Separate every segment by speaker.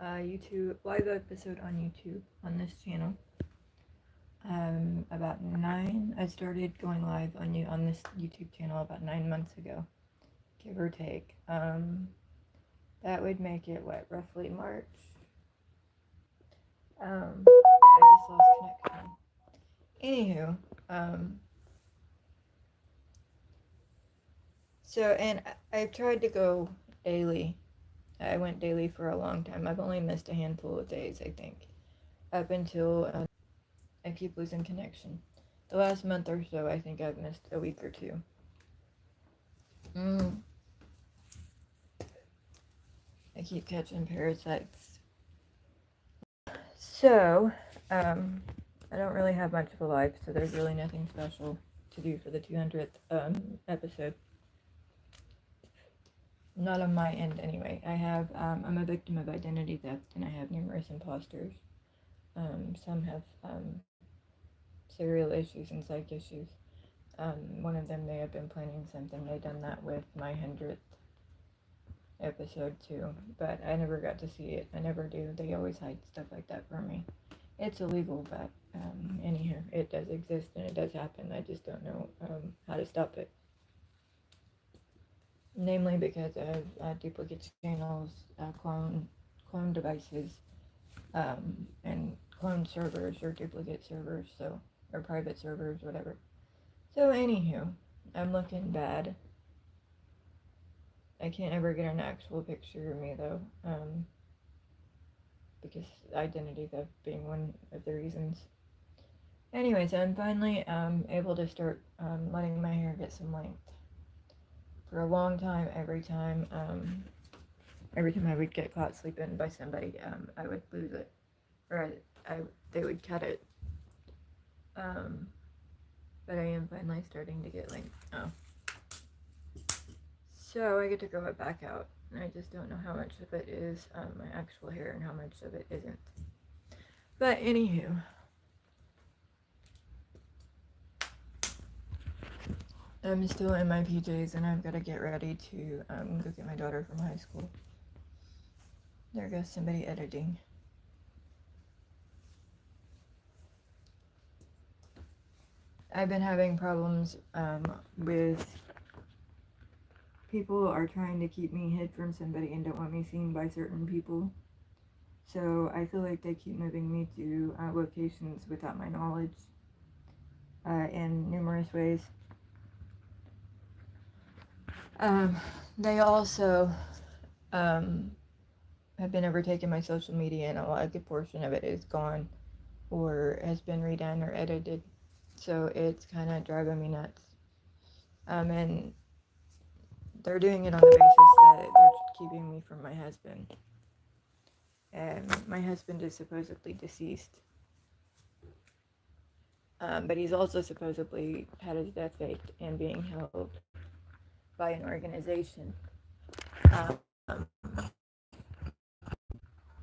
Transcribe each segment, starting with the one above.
Speaker 1: YouTube live episode on YouTube on this channel. About 9. I started going live on this YouTube channel about 9 months ago, give or take. That would make it roughly March. I just lost connection. Anywho, and I've tried to go daily. I went daily for a long time. I've only missed a handful of days, I think, up until I keep losing connection. The last month or so, I think I've missed a week or two. I keep catching parasites. So, I don't really have much of a life, so there's really nothing special to do for the 200th episode. Not on my end, anyway. I'm a victim of identity theft, and I have numerous imposters. Some have serial issues and psych issues. One of them may have been planning something. They done that with my 100th episode too, but I never got to see it. I never do. They always hide stuff like that from me. It's illegal, but anyhow, it does exist and it does happen. I just don't know how to stop it. Namely because of duplicate channels, clone devices, and clone servers or duplicate servers, or private servers, whatever. So anywho, I'm looking bad. I can't ever get an actual picture of me though, because identity theft being one of the reasons. Anyways, I'm finally able to start letting my hair get some length. For a long time, every time I would get caught sleeping by somebody, I would lose it, or they would cut it. But I am finally starting to get length now. So I get to grow it back out, and I just don't know how much of it is my actual hair and how much of it isn't. But anywho, I'm still in my PJs, and I've got to get ready to go get my daughter from high school. There goes somebody editing. I've been having problems with people are trying to keep me hid from somebody and don't want me seen by certain people. So I feel like they keep moving me to locations without my knowledge in numerous ways. They also have been overtaking my social media, and a good portion of it is gone or has been redone or edited. So it's kind of driving me nuts. And they're doing it on the basis that they're keeping me from my husband. And my husband is supposedly deceased. But he's also supposedly had his death faked and being held by an organization.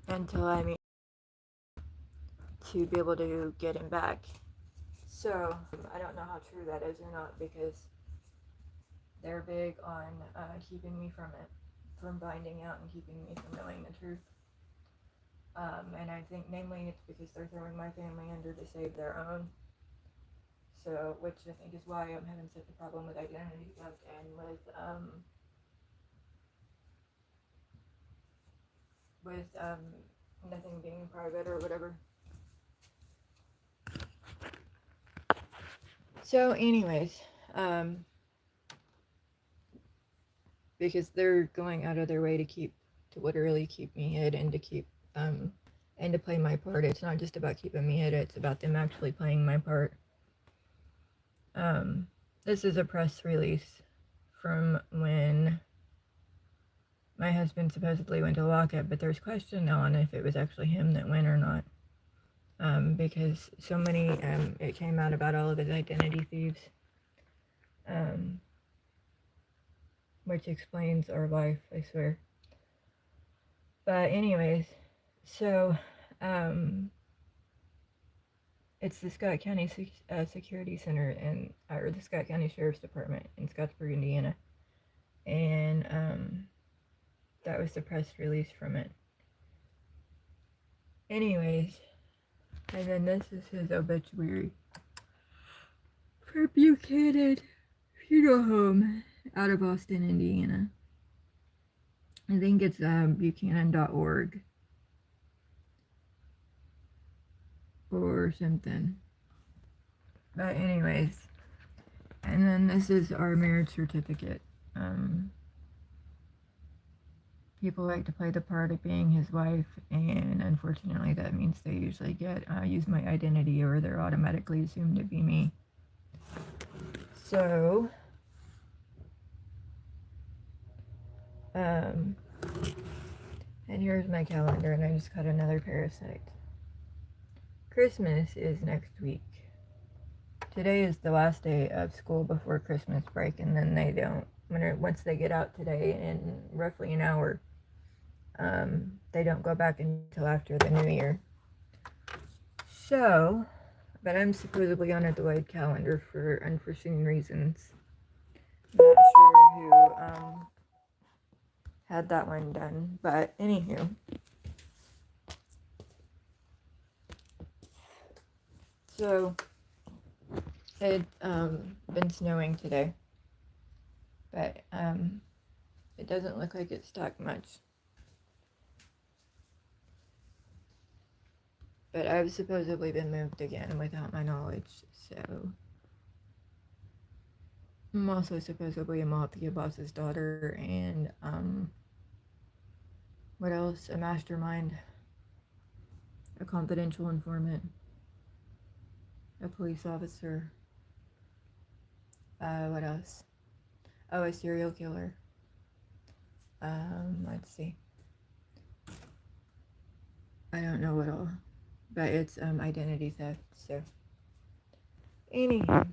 Speaker 1: Until I mean, to be able to get him back. So I don't know how true that is or not, because they're big on keeping me from it, from finding out and keeping me from knowing the truth. And I think namely it's because they're throwing my family under to save their own. So, which I think is why I'm having such a problem with identity theft and with nothing being private or whatever. So anyways, because they're going out of their way to literally keep me hid and to keep, and to play my part. It's not just about keeping me hid, it's about them actually playing my part. This is a press release from when my husband supposedly went to lockup, but there's question on if it was actually him that went or not. Because so many, it came out about all of his identity thieves, which explains our life, I swear. But anyways, so, it's the Scott County Security Center or the Scott County Sheriff's Department in Scottsburg, Indiana. And, that was the press release from it. anyways, and then this is his obituary for Buchanan Funeral Home out of Austin, Indiana. I think it's buchanan.org or something. But anyways, and then this is our marriage certificate. People like to play the part of being his wife, and unfortunately that means they usually get use my identity, or they're automatically assumed to be me. So and here's my calendar, and I just got another parasite. Christmas is next week. Today is the last day of school before Christmas break, and then they don't, once they get out today in roughly an hour, they don't go back until after the new year. So, but I'm supposedly on a delayed calendar for unforeseen reasons. Not sure who had that one done, but anywho. So, it's been snowing today, but it doesn't look like it stuck much. But I've supposedly been moved again without my knowledge, so I'm also supposedly a mafia boss's daughter, and what else? A mastermind, a confidential informant, a police officer. What else? Oh, a serial killer. Let's see. I don't know what all, but it's identity theft. So, anyhow.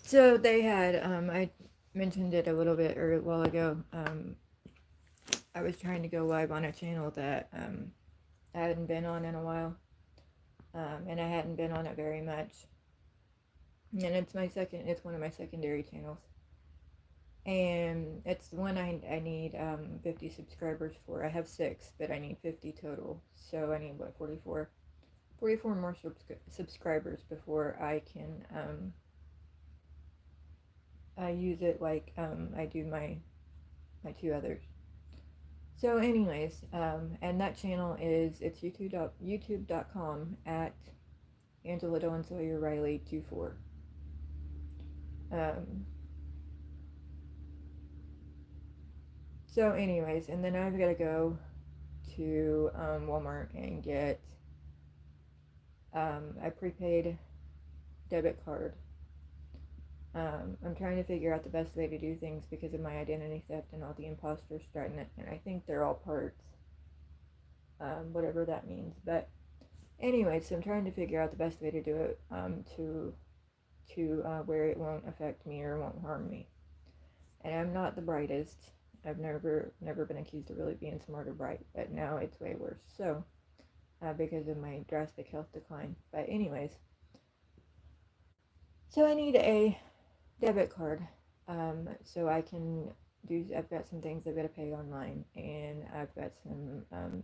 Speaker 1: So they had, I mentioned it a little bit or a while ago. I was trying to go live on a channel that I hadn't been on in a while, and I hadn't been on it very much. And it's one of my secondary channels, and it's the one I need 50 subscribers for. I have 6, but I need 50 total. So I need 44 more subscribers before I can I use it like I do my 2 others. So anyways, and that channel is, it's youtube.com at Angela Dawn Sawyer Riley 24. So anyways, and then I've got to go to Walmart and get a prepaid debit card. I'm trying to figure out the best way to do things because of my identity theft and all the imposters starting it, and I think they're all parts, whatever that means. But anyway, so I'm trying to figure out the best way to do it to where it won't affect me or won't harm me. And I'm not the brightest. I've never been accused of really being smart or bright, but now it's way worse. So because of my drastic health decline. But anyways, so I need a debit card, so I can do, I've got some things I've got to pay online, and I've got some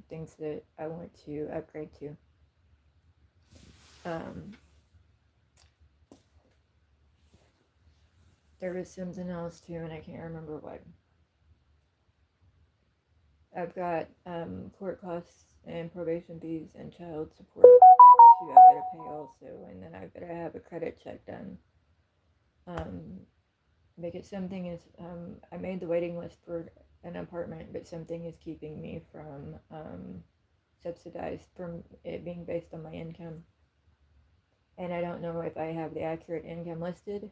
Speaker 1: things that I want to upgrade to. There was something else too, and I can't remember what. I've got court costs and probation fees and child support too. I've got to pay also, and then I've got to have a credit check done. Because something is, I made the waiting list for an apartment, but something is keeping me from subsidized, from it being based on my income. And I don't know if I have the accurate income listed,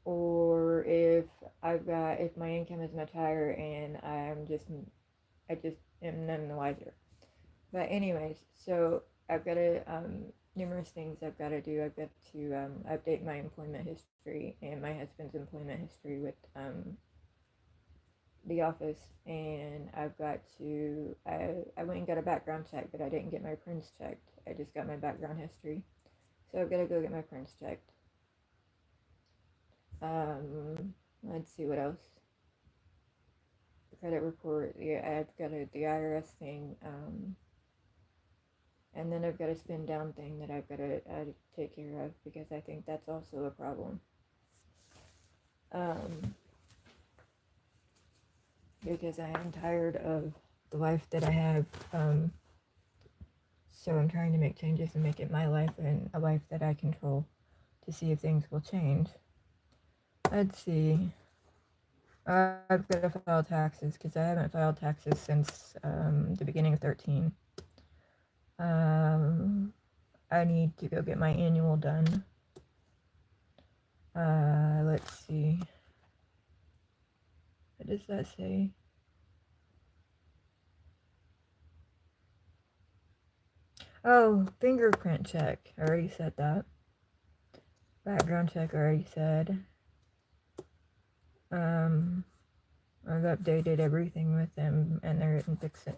Speaker 1: or if if my income is much higher and I just am none the wiser. But anyways, so I've got to, numerous things I've got to do. I've got to update my employment history and my husband's employment history with the office, and I've got to, I went and got a background check, but I didn't get my prints checked. I just got my background history. So I've got to go get my prints checked. Let's see what else. The credit report. Yeah, I've got the IRS thing. And then I've got a spin down thing that I've got to take care of because I think that's also a problem. Because I am tired of the life that I have. So I'm trying to make changes and make it my life and a life that I control to see if things will change. Let's see. I've got to file taxes because I haven't filed taxes since the beginning of 13. I need to go get my annual done. Let's see. What does that say? Oh, fingerprint check. I already said that. Background check, I already said. I've updated everything with them, and they're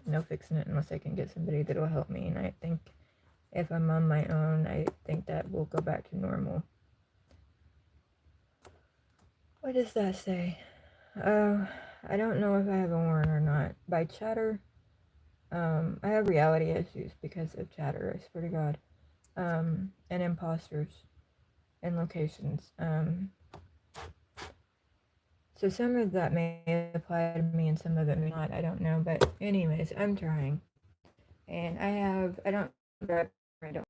Speaker 1: no fixing it unless I can get somebody that will help me. And I think if I'm on my own, I think that will go back to normal. What does that say? I don't know if I have a warrant or not. By chatter, I have reality issues because of chatter, I swear to God. And imposters and locations. So some of that may apply to me and some of it may not, I don't know. But anyways, I'm trying. And I don't drive, I don't.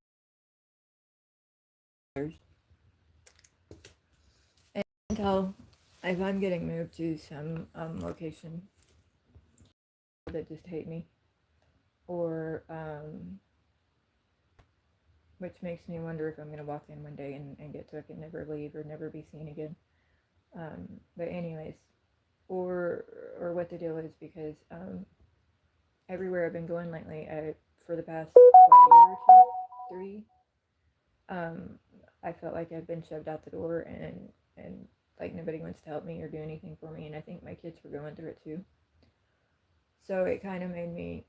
Speaker 1: And until if I'm getting moved to some location that just hate me, or which makes me wonder if I'm going to walk in one day and get took and never leave or never be seen again. But anyways, or what the deal is, because everywhere I've been going lately, for the past year or two, 3, I felt like I've been shoved out the door and like nobody wants to help me or do anything for me, and I think my kids were going through it too. So it kind of made me,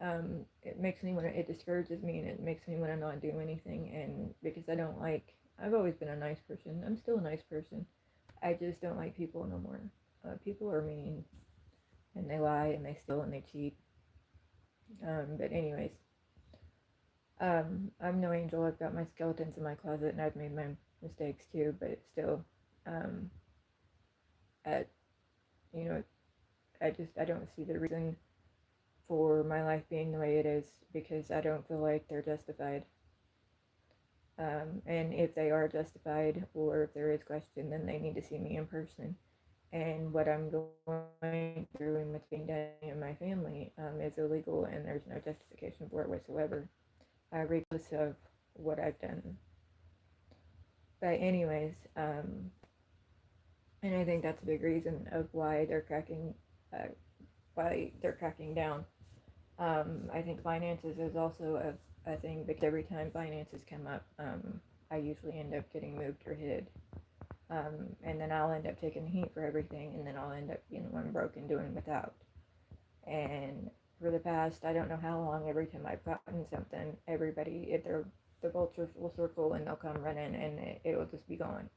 Speaker 1: it makes me want to, it discourages me and it makes me want to not do anything. And because I've always been a nice person. I'm still a nice person. I just don't like people no more. People are mean and they lie and they steal and they cheat. But anyways, I'm no angel. I've got my skeletons in my closet and I've made my mistakes too, but it's still, at, you know, I don't see the reason for my life being the way it is because I don't feel like they're justified. And if they are justified or if there is question, then they need to see me in person. And what I'm going through and what's being done in my family is illegal and there's no justification for it whatsoever, regardless of what I've done. But anyways, and I think that's a big reason of why they're cracking down. I think finances is also a thing because every time finances come up, I usually end up getting moved or hid. And then I'll end up taking the heat for everything, and then I'll end up being the one broke and doing without. And for the past, I don't know how long, every time I've gotten something, everybody, the vultures will circle and they'll come running and it'll just be gone.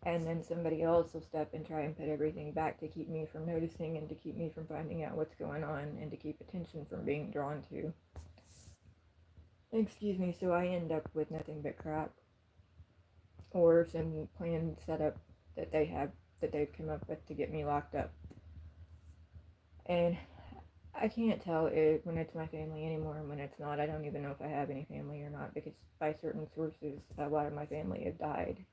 Speaker 1: And then somebody else will step and try and put everything back to keep me from noticing and to keep me from finding out what's going on and to keep attention from being drawn to. Excuse me, so I end up with nothing but crap. Or some plan set up that they've come up with to get me locked up. And I can't tell when it's my family anymore and when it's not. I don't even know if I have any family or not because by certain sources, a lot of my family have died.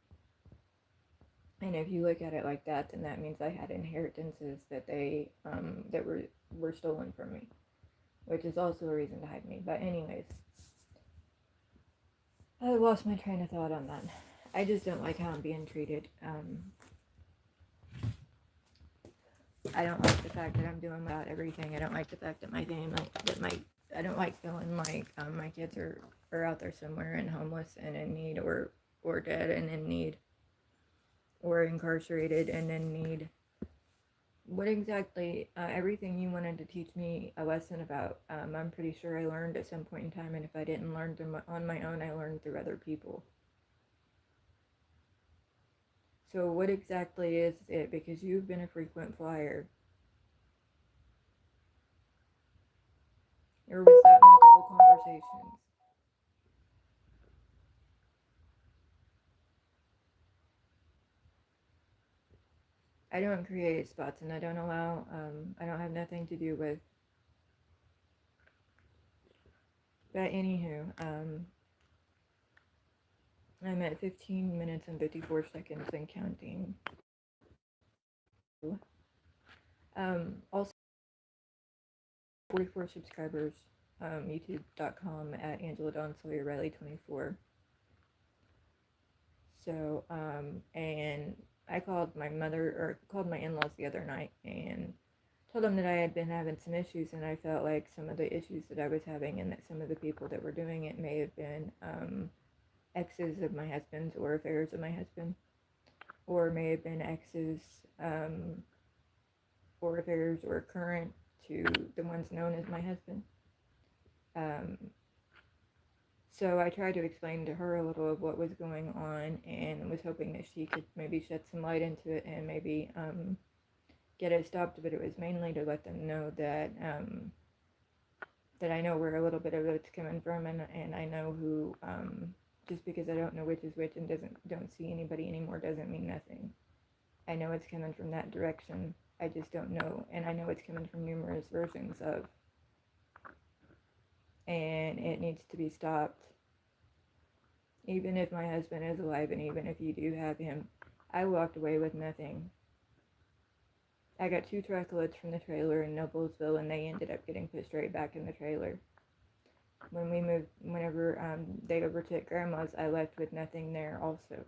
Speaker 1: And if you look at it like that, then that means I had inheritances that that were stolen from me, which is also a reason to hide me. But anyways, I lost my train of thought on that. I just don't like how I'm being treated. I don't like the fact that I'm doing without everything. I don't like the fact that I don't like feeling like my kids are out there somewhere and homeless and in need or dead and in need. Or incarcerated and in need. What exactly, everything you wanted to teach me a lesson about, I'm pretty sure I learned at some point in time, and if I didn't learn on my own, I learned through other people. So what exactly is it? Because you've been a frequent flyer. Or was that multiple conversations? I don't create spots and I don't allow, I don't have nothing to do with. But anywho, I'm at 15 minutes and 54 seconds and counting. Also, 44 subscribers, youtube.com at Angela Dawn Sawyer Riley 24. So, and I called my mother, or called my in-laws the other night and told them that I had been having some issues, and I felt like some of the issues that I was having and that some of the people that were doing it may have been exes of my husband's or affairs of my husband, or may have been exes or affairs or current to the ones known as my husband. Um, So I tried to explain to her a little of what was going on and was hoping that she could maybe shed some light into it and maybe get it stopped. But it was mainly to let them know that I know where a little bit of it's coming from, and I know who. Just because I don't know which is which and don't see anybody anymore doesn't mean nothing. I know it's coming from that direction. I just don't know, and I know it's coming from numerous versions of, and it needs to be stopped. Even if my husband is alive and even if you do have him, I walked away with nothing. I got 2 truckloads from the trailer in Noblesville and they ended up getting pushed right back in the trailer. When we moved, whenever they overtook Grandma's, I left with nothing there also.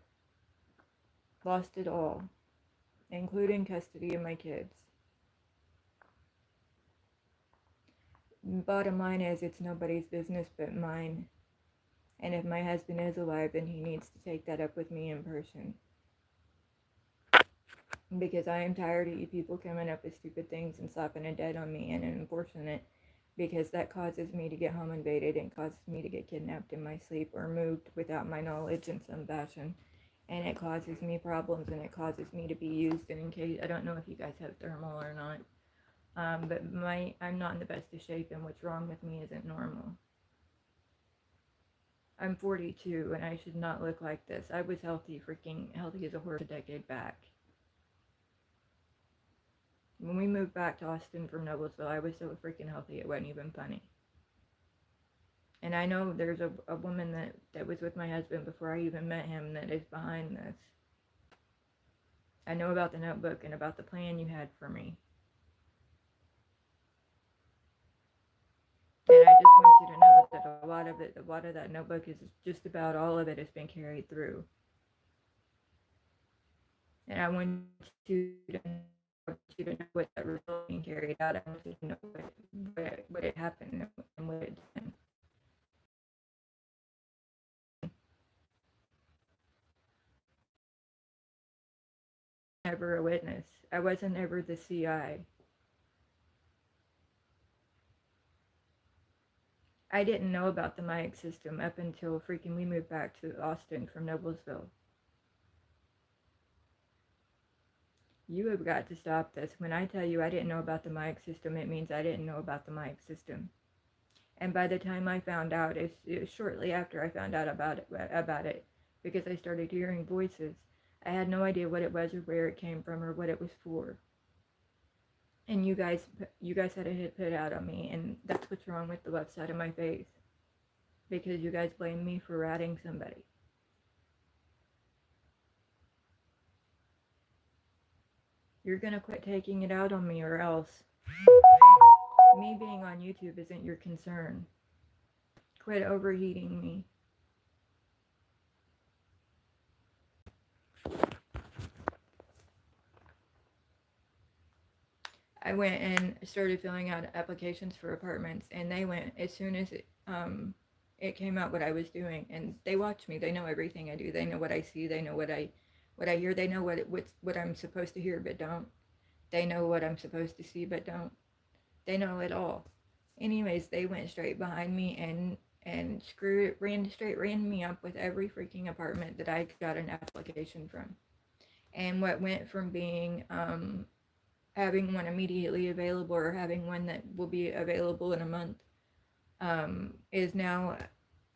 Speaker 1: Lost it all, including custody of my kids. Bottom line is, it's nobody's business but mine. And if my husband is alive, then he needs to take that up with me in person. Because I am tired of you people coming up with stupid things and slapping a dead on me and enforcing it, because that causes me to get home invaded and causes me to get kidnapped in my sleep or moved without my knowledge in some fashion, and it causes me problems and it causes me to be used. And in case, I don't know if you guys have thermal or not, but I'm not in the best of shape, and what's wrong with me isn't normal. I'm 42 and I should not look like this. I was healthy as a horse a decade back. When we moved back to Austin from Noblesville, I was so freaking healthy it wasn't even funny. And I know there's a woman that was with my husband before I even met him that is behind this. I know about the notebook and about the plan you had for me. And I just want you to know that a lot of that notebook is just about all of it has been carried through. And I want you to know what that result being carried out. I want you to know what it happened and what it did. Never a witness. I wasn't ever the CI. I didn't know about the MIAC system up until freaking we moved back to Austin from Noblesville. You have got to stop this. When I tell you I didn't know about the MIAC system, it means I didn't know about the MIAC system. And by the time I found out, it was shortly after I found out about it, because I started hearing voices. I had no idea what it was or where it came from or what it was for. And you guys had a hit put out on me, and that's what's wrong with the left side of my face. Because you guys blame me for ratting somebody. You're gonna quit taking it out on me, or else. Me being on YouTube isn't your concern. Quit overheating me. I went and started filling out applications for apartments, and they went as soon as it came out what I was doing, and they watch me. They know everything I do. They know what I see. They know what I hear. They know what I'm supposed to hear but don't. They know what I'm supposed to see but don't. They know it all. Anyways, they went straight behind me and ran me up with every freaking apartment that I got an application from. And what went from being having one immediately available or having one that will be available in a month is now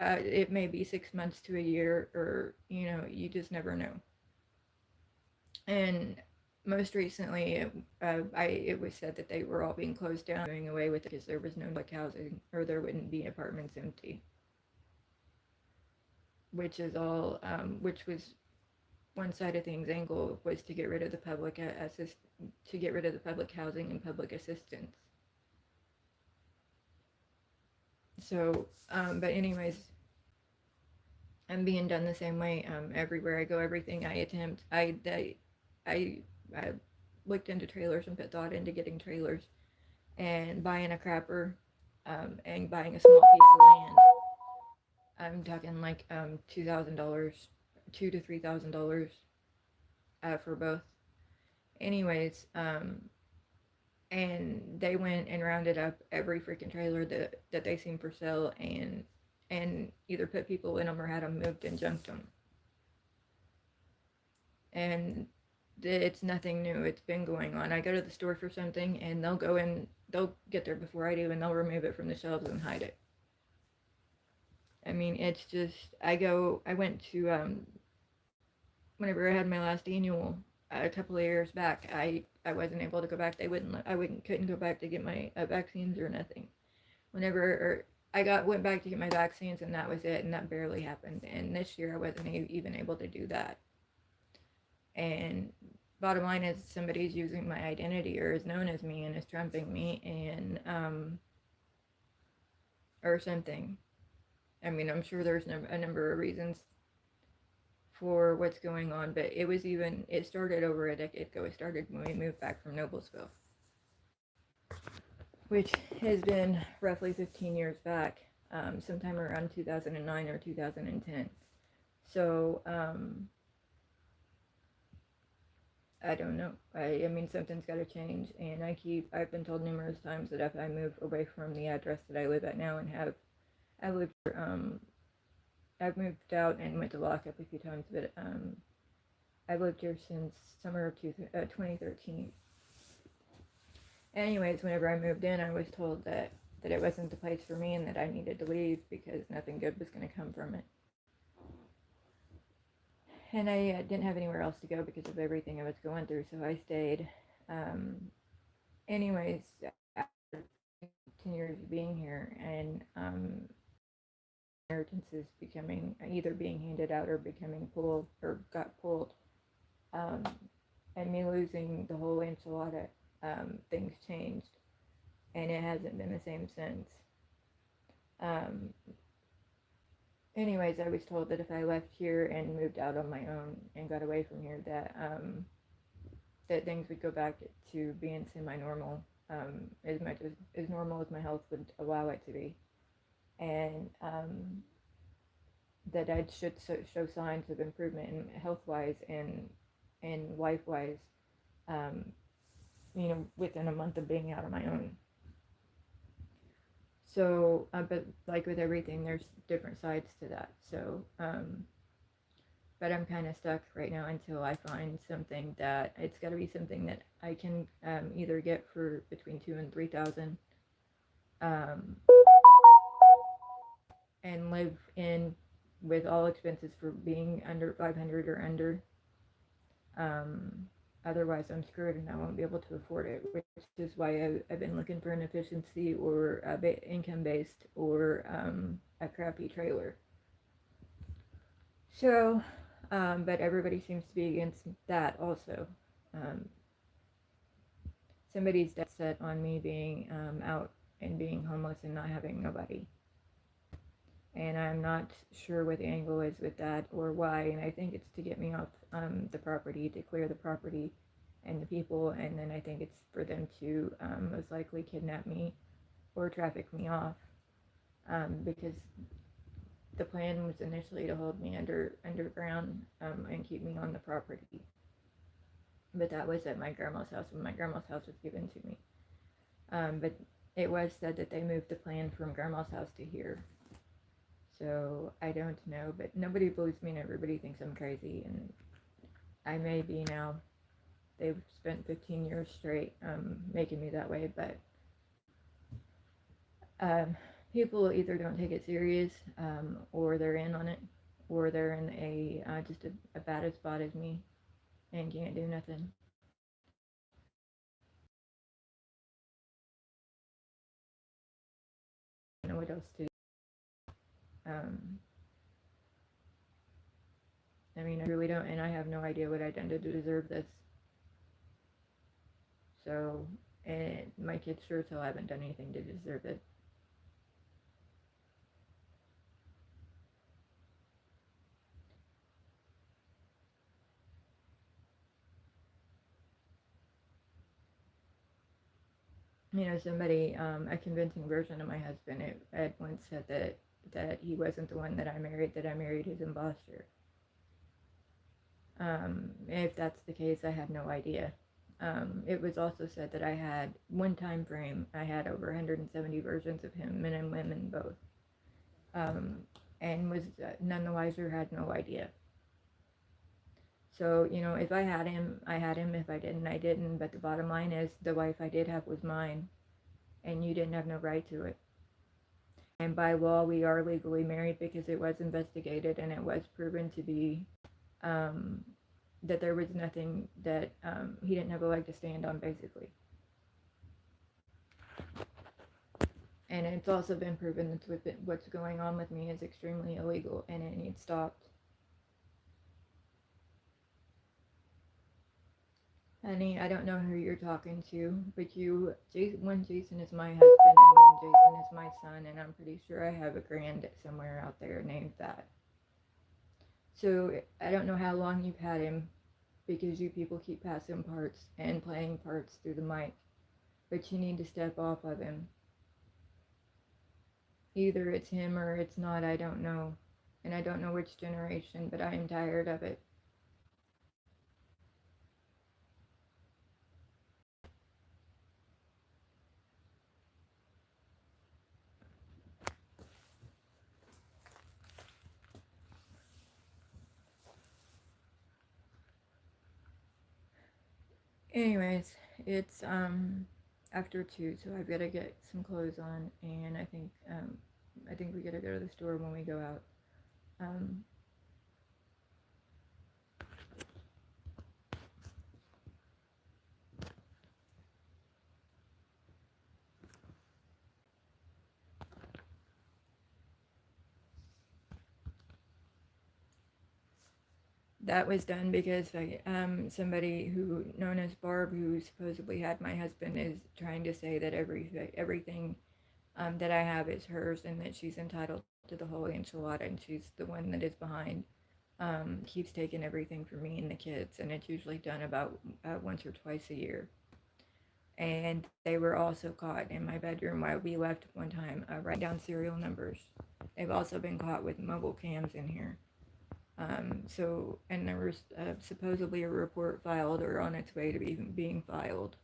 Speaker 1: it may be 6 months to a year, or you just never know. And most recently, it was said that they were all being closed down, doing away with it because there was no public housing, or there wouldn't be apartments empty, which is all, which was one side of things. Angle was to get rid of the public to get rid of the public housing and public assistance. So, but anyways, I'm being done the same way everywhere I go. Everything I attempt, I looked into trailers and put thought into getting trailers and buying a crapper and buying a small piece of land. I'm talking like $2,000, $2,000 to $3,000 for both. Anyways, and they went and rounded up every freaking trailer that they seen for sale, and either put people in them or had them moved and junked them. And it's nothing new. It's been going on. I go to the store for something, and they'll go in, they'll get there before I do, and they'll remove it from the shelves and hide it. I mean, it's just, I went to, whenever I had my last annual, a couple of years back, I wasn't able to go back. Couldn't go back to get my vaccines or nothing. Whenever went back to get my vaccines, and that was it, and that barely happened. And this year I wasn't even able to do that. And bottom line is, somebody's using my identity, or is known as me, and is trumping me, and or something. I mean, I'm sure there's a number of reasons for what's going on, but it started over a decade ago. It started when we moved back from Noblesville, which has been roughly 15 years back, sometime around 2009 or 2010. So, I don't know. I mean, something's got to change, and I've been told numerous times that if I move away from the address that I live at now, and I've moved out and went to lockup a few times, but I've lived here since summer of 2013. Anyways, whenever I moved in, I was told that it wasn't the place for me, and that I needed to leave because nothing good was going to come from it. And I didn't have anywhere else to go because of everything I was going through, so I stayed. Anyways, after 10 years of being here, and inheritance is becoming either being handed out or becoming pulled, or got pulled, and me losing the whole enchilada, things changed, and it hasn't been the same since. Anyways, I was told that if I left here and moved out on my own and got away from here, that things would go back to being semi-normal, as much as normal as my health would allow it to be, and that I should show signs of improvement in health-wise and life-wise, within a month of being out on my own. So, but like with everything, there's different sides to that. So, but I'm kind of stuck right now until I find something that, it's got to be something that I can either get for between $2,000 and $3,000, and live in with all expenses for being under 500 or under. Otherwise, I'm screwed, and I won't be able to afford it, which is why I've been looking for an efficiency or income-based, or a crappy trailer. So, but everybody seems to be against that also. Somebody's dead set on me being out and being homeless and not having nobody. And I'm not sure what the angle is with that, or why, and I think it's to get me off the property, to clear the property and the people, and then I think it's for them to most likely kidnap me or traffic me off, because the plan was initially to hold me underground and keep me on the property. But that was at my grandma's house, when my grandma's house was given to me. But it was said that they moved the plan from grandma's house to here. So I don't know, but nobody believes me, and everybody thinks I'm crazy, and I may be now. They've spent 15 years straight making me that way, but um, people either don't take it serious, or they're in on it, or they're in just a bad spot as me and can't do nothing. I don't know what else to do. Um, I mean, I really don't, and I have no idea what I've done to deserve this. So, and my kids sure as hell haven't done anything to deserve it. Somebody, a convincing version of my husband, had once said that he wasn't the one that I married, that I married his imposter. If that's the case, I had no idea. It was also said that I had one time frame. I had over 170 versions of him, men and women both, um, and was none the wiser. Had no idea. So if I had him, I had him. If I didn't, I didn't. But the bottom line is, the wife I did have was mine, and you didn't have no right to it. And by law, we are legally married because it was investigated and it was proven to be um, that there was nothing that he didn't have a leg to stand on, basically. And it's also been proven that what's going on with me is extremely illegal and it needs stopped. Honey, I don't know who you're talking to, but one Jason is my husband and one Jason is my son, and I'm pretty sure I have a grand somewhere out there named that. So I don't know how long you've had him, because you people keep passing parts and playing parts through the mic, but you need to step off of him. Either it's him or it's not, I don't know. And I don't know which generation, but I am tired of it. Anyways, it's after 2, so I've got to get some clothes on, and I think we got to go to the store when we go out. Um, that was done because somebody who known as Barb, who supposedly had my husband, is trying to say that everything that I have is hers, and that she's entitled to the whole enchilada, and she's the one that is behind. Keeps taking everything from me and the kids, and it's usually done about once or twice a year. And they were also caught in my bedroom while we left one time, writing down serial numbers. They've also been caught with mobile cams in here. And there was supposedly a report filed or on its way to being filed.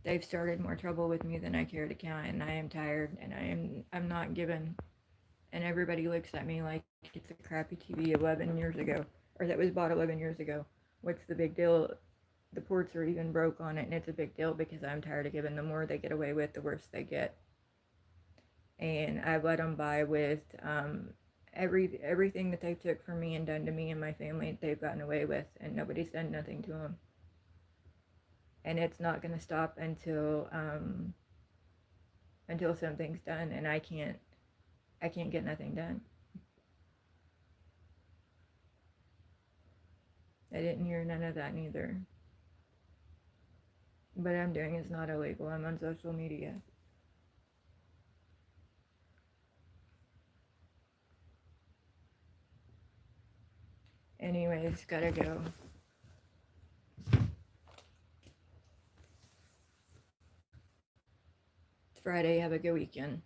Speaker 1: They've started more trouble with me than I care to count, and I am tired, and I'm not given. And everybody looks at me like it's a crappy TV 11 years ago, or that was bought 11 years ago. What's the big deal? The ports are even broke on it, and it's a big deal because I'm tired of giving. The more they get away with, the worse they get. And I've let them by with everything that they took from me and done to me and my family. They've gotten away with, and nobody's done nothing to them. And it's not going to stop until something's done, and I can't get nothing done. I didn't hear none of that neither. What I'm doing is not illegal. I'm on social media. Anyways, gotta go. It's Friday. Have a good weekend.